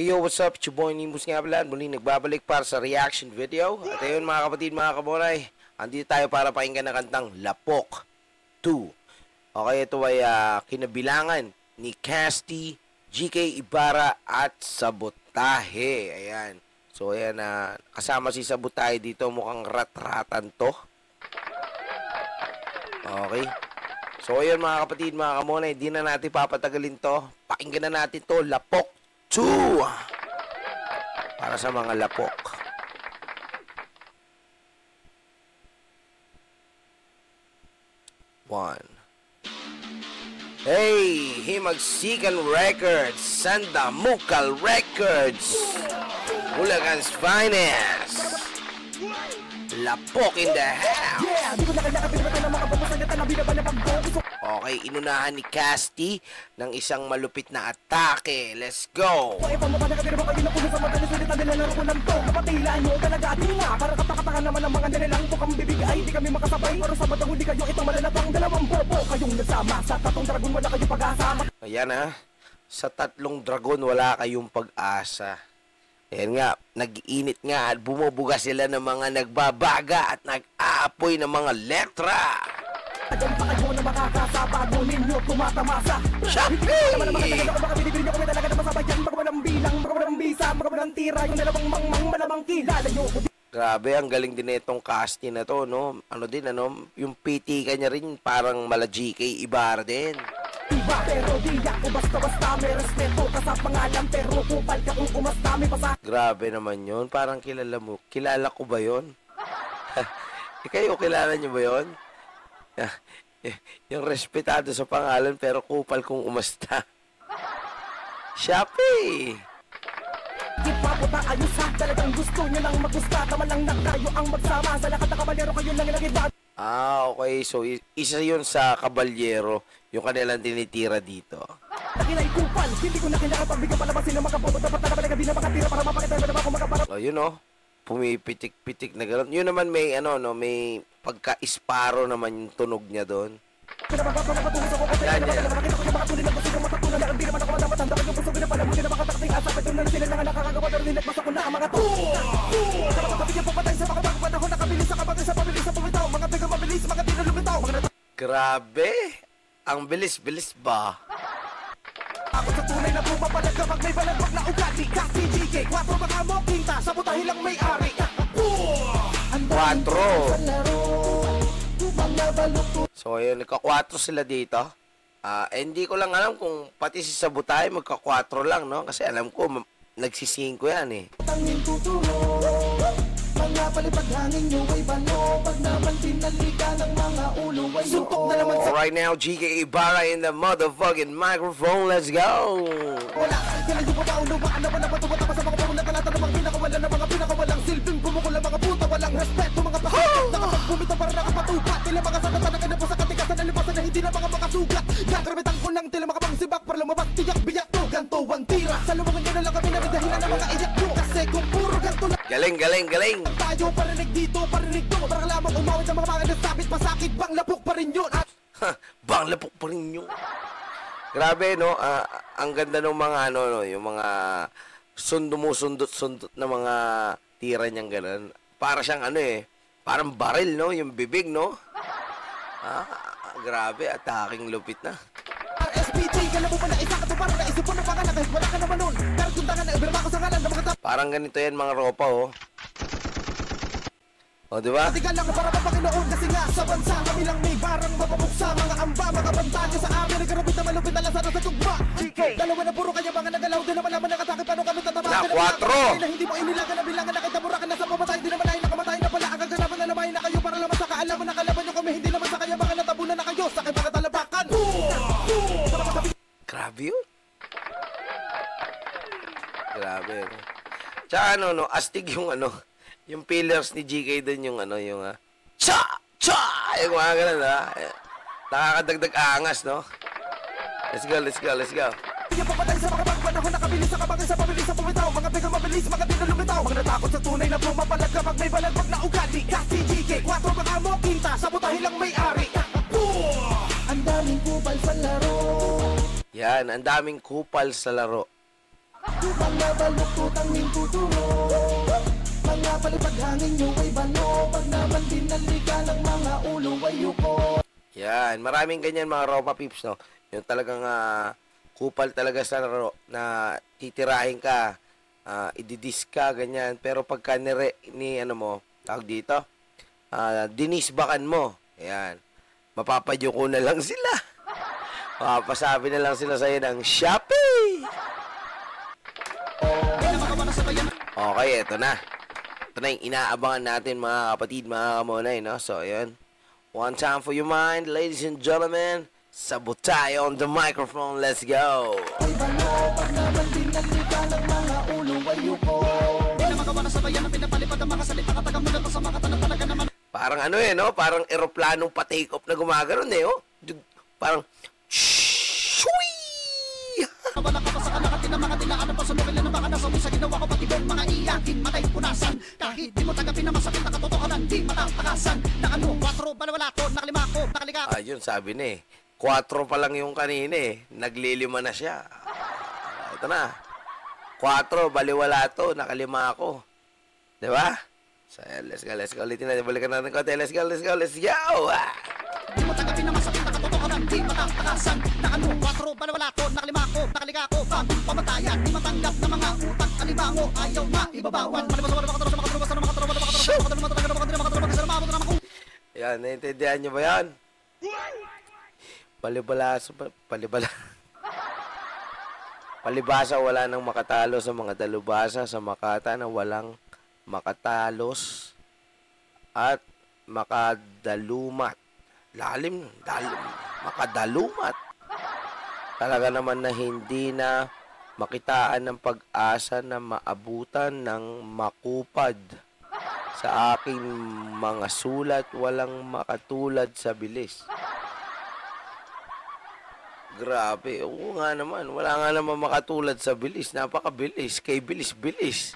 Yo, what's up? It's your boy Nimbus nga pala. Muli nagbabalik para sa reaction video. At ayun mga kapatid, mga kabonay, andito tayo para pakinggan ng kantang Lapok 2. Okay, ito ay kinabilangan ni Casty, GK Ibarra at Sabotahe. Ayan. So ayan, kasama si Sabotahe dito. Mukhang rat-ratan to. Okay. So ayun mga kapatid, mga kabonay, di na natin papatagalin to. Pakinggan na natin to, Lapok 2 para sa mga lapok. One. Hey, Himagsikan Records, Sanda Mukal Records, Bulacan's Finest, Lapok in the house. Okay, inunahan ni Casty ng isang malupit na atake. Let's go! Ayan ha, sa tatlong dragon wala kayong pag-asa. Ayan nga, nag-iinit nga at bumubuga sila ng mga nagbabaga at nag-aapoy ng mga letra. Grabe, ang galing din itong casting na to, no? Ano din, ano? Yung PT kanya rin, parang mala GK Ibarra din. Grabe naman yun. Parang kilala mo. Kilala ko ba yun? Kayo, kilala nyo ba yun? Yung respetado sa pangalan pero kupal kung umasta. Shopee! Ipaputa ayos ha, talagang gusto nyo nang magusta. Tama lang na kayo ang magsama. Sa lakat na kabalyero kayo lang nilagay. Okay. So, isa yun sa kabalyero, yung kanilang tinitira dito. Oh, yun oh. Pumipitik-pitik na gano'n. Yun naman may, may pagka-isparo naman yung tunog niya doon. Yan, yan. Grabe! Ang bilis-bilis ba? Ako sa tunay na pumapalag kapag may balagpag na ugali. Kasi GK, 4 baka mo pinta, Sabotahe lang may ari. 4! So ayun, nagka-4 sila dito. Hindi ko lang alam kung pati si Sabotahe magka-4 lang, no? Kasi alam ko, nagsi-5 yan eh. Mga palipaghangin nyo ay bano. Pag naman pinalika ng mga ulo ay suntok na naman sa... Right now, GK Ibarra in the motherfucking microphone. Let's go! Wala, kailan yung pabaulo, baka naman na patubata pa sa mga pauna talata ng mga pinakawalan ng mga pinakawalang silbing kumukula mga puta, walang respeto, mga pakit nakapagpumita para nakapatupat. Tila mga sagatan na kanabo sa katikasan na lipasan na hindi na mga makasugat. Gagrabitan ko lang tila makapangsibak para lumabas tiyak biyak to. Ganto ang tira, sa lumangan nyo na lang kami naridahilan ng mga iyak nyo. Kasi kung puro ganto na... Galing, galing, galing! Tayo parinig dito, parinig to. Para lamang umawit sa mga mga nasabit pasakit. Bang lapok pa rin yun. Bang lapok pa rin yun. Grabe, no? Ang ganda ng mga, yung mga sumusundot-sundot na mga tira niyang gano'n. Para siyang, parang baril, no? Yung bibig, no? Grabe, ataking lupit na. Parang ganito yan, mga ropa, oh. O, diba? Para papakinoon kasi nga sa bansa kami lang may barang mapapuksa. Mga amba, mga bantanya sa amin. Nagkarapit na malupit na lasada sa tugma. Dalawa na puro kanya mga nagalaw. Di naman naman nakatake. Paano kami tatama? Na 4! Na hindi mo inilagan na bilangan. Nakita murakan na sa pamatay. Di naman ay nakamatay na pala. Ang kaganapan na naman na kayo para laman sa kaalaman. Nakalaban nyo kami. Hindi naman sa kanya mga natabunan na kayo. Sa kayo mga talabakan. Grabe yun. Grabe. Tsaka astig yung yung pillars ni GK doon yung yung cha! Cha! Yung mga ganun, nakakadagdag angas, no? Let's go, let's go, let's go. Yung papatay sa mga pagpanahon nakabilis sa kabagay sa pabilis sa pumitaw. Mga bigang mabilis, mga tinulumitaw. Mga natakot sa tunay na pumapalag kapag may balagpag na ugali. Kasi GK, 4 baka mo pinta, Sabotahe lang may ari. Ang daming kupal sa laro. Yan, ang daming kupal sa laro. Mga baluktot ang nintuturo, mga palipaghangin nyo ay bano, pag naman dinalika ng mga ulo ay yuko. Yan, maraming ganyan mga Ropa Pips, no? Yung talagang kupal talaga sa laro na titirahin ka, ididis ka, ganyan. Pero pagka ano mo, tawag dito, dinisbakan mo, yan, mapapadyo ko na lang sila. Mapasabi na lang sila sa'yo ng Shopee! Okay, eto na. Ito na yung inaabangan natin mga kapatid, mga kamonay, no? So, yun. One time for your mind, ladies and gentlemen. Sabutay on the microphone. Let's go! Ay bano, pag naman dinalika ng mga ulo ay yuko. Di na magawa na sabayan ang pinapalipad ang mga salita, katagang mo na sa mga tanong talaga naman. Parang ano eh, no? Parang eroplanong pa-take off na gumagano'n eh, oh. Parang, shui! Wala ka pa sa kanakatin ng mga tinaan pa sa nobela ng mga nasawi sa ginawa ko pati bong mga iyakin matay punasan. Kahit di mo tanggapin na masakit na katotohanan, di matatakasan. Nakano, 4, baliwala ko, nakalima ko, nakalika. Ayun, sabi na eh. 4 pa lang yung kanina eh. Naglilima na siya. Ito na. 4, baliwala to, nakalima ako. Diba? So, let's go. Ulitin natin. Balikan natin konti. Let's go. Di mo tanggapin na masakit na katotohanan, di matatakasan. Nakano, 4, baliwala ko, nakalima ko, nakalika ko. Pamatayan, di matanggap na mga utang alimango. Ayaw na ibabawan. Yan, naiintindihan nyo ba yan? Palibasa wala nang makatalo sa mga dalubhasa sa Makata na walang makatalos at makadalumat. Makadalumat. Talaga naman na hindi na makitaan ng pag-asa na maabutan ng makupad. Sa aking mga sulat, walang makatulad sa bilis. Grabe, oo nga naman. Wala nga naman makatulad sa bilis. Napakabilis. Kay bilis-bilis.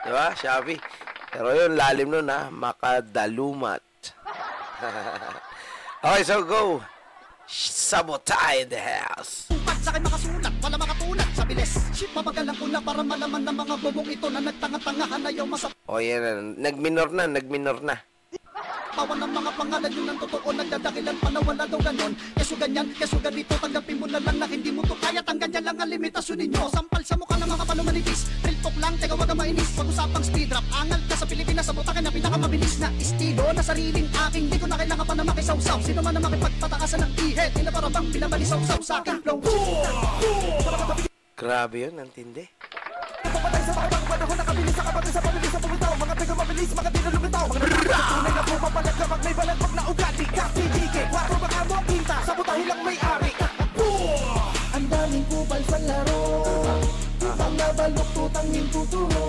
Diba, Shabi? Pero yun, lalim nun ha. Makadalumat. Okay, so go. Sabotay in the house. Sa akin makasulat, wala makatulad sa bilis. Mabagal lang una para malaman ng mga bobong ito na nagtanga-tangahan na yung masap. O yan, nagminor na. Tawan ng mga pangalan yun ng totoo, nagdadakilan pa na wala daw ganon. Keso ganyan, keso ganito, tanggapin mo na lang na hindi mo to kaya. Tanggan yan lang ang limitasyon ninyo. Sampal sa mukha ng mga palumanipis. Real talk lang, teka wag ang mainis. Pag-usapang speed rap, angal ka sa Pilipinas. Sa butakin na pinakamabilis na estilo na sariling aking. Di ko na kailangan pa na makisawsaw. Sino man na makipagpataasan ng ihet, tila para bang pinabalisawsaw sa aking flow. Grabe yun, nantindi. Papatay sa makabang panahon, nakabilis sa kapatid sa pabilis sa pumitaw. Mga tiga mabilis, mga di na lumitaw. Mga nagpapatunay na pumapalag kapag may balagpag na ugali. Kasi DK, 4 baka mo kinta, sabutahin lang may-ari. Ang daming kupal sa laro, mga baluktot ang nintuturo.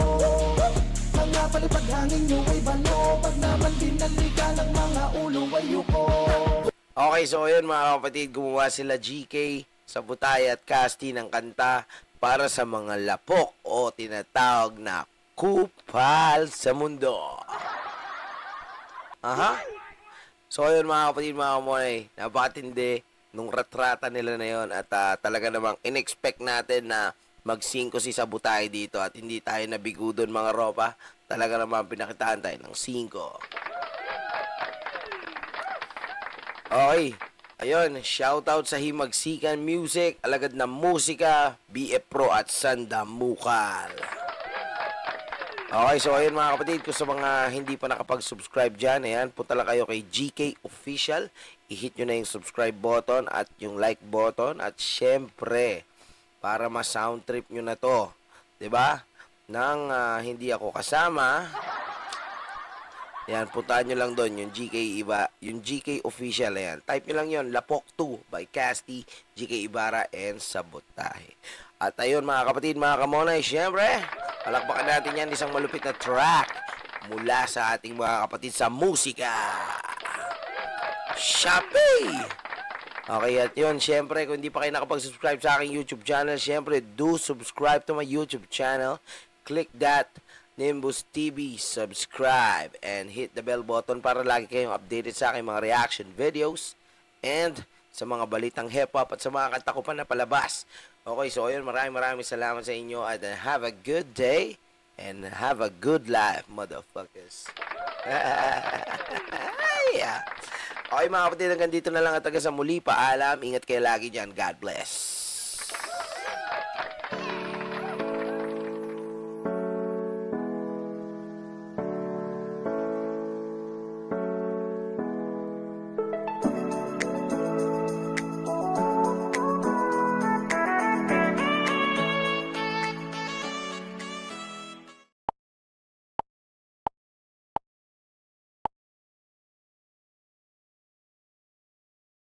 Mga palipaghangin nyo ay bano, pag naman dinalika ng mga ulo ay yuko. Okay, so yun mga kapatid, gumawa sila GK, Sabutay at Casti ng kanta para sa mga lapok o tinatawag na kupal sa mundo. Aha. So yun mga kapatid, mga kamonay, napakatindi nung ratrata nila na yun at talaga namang in-expect natin na mag-5 si Sabutay dito at hindi tayo nabigo doon mga ropa. Talaga namang pinakitaan tayo ng 5. Okay. Ayun, shoutout sa Himagsikan Music, Alagad na Musika, BF Pro at Sandamukal. Okay, so ayun mga kapatid, kung sa mga hindi pa nakapag-subscribe dyan, ayan, punta lang kayo kay GK Official, i-hit nyo na yung subscribe button at yung like button at syempre, para ma-sound trip nyo na to, 'di ba? Nang hindi ako kasama, yan, puntaan nyo lang doon, yung GK Official, ayan. Type nyo lang yon, Lapok 2 by Casti, GK Ibarra, and Sabutay. At ayun mga kapatid, mga kamonay, syempre, palakpakan natin yan, isang malupit na track mula sa ating mga kapatid sa musika. Shopee! Okay, at yun, syempre, kung hindi pa kayo nakapag-subscribe sa aking YouTube channel, syempre, do subscribe to my YouTube channel. Click that Nimbus TV, subscribe, and hit the bell button para lagi kayong updated sa aking mga reaction videos and sa mga balitang hip-hop at sa mga kanta ko pa na palabas. Okay, so ayun, maraming salamat sa inyo at have a good day and have a good life, motherfuckers. Yeah. Okay mga kapatid, hanggang dito na lang at hanggang sa muli. Paalam, ingat kayo lagi dyan. God bless.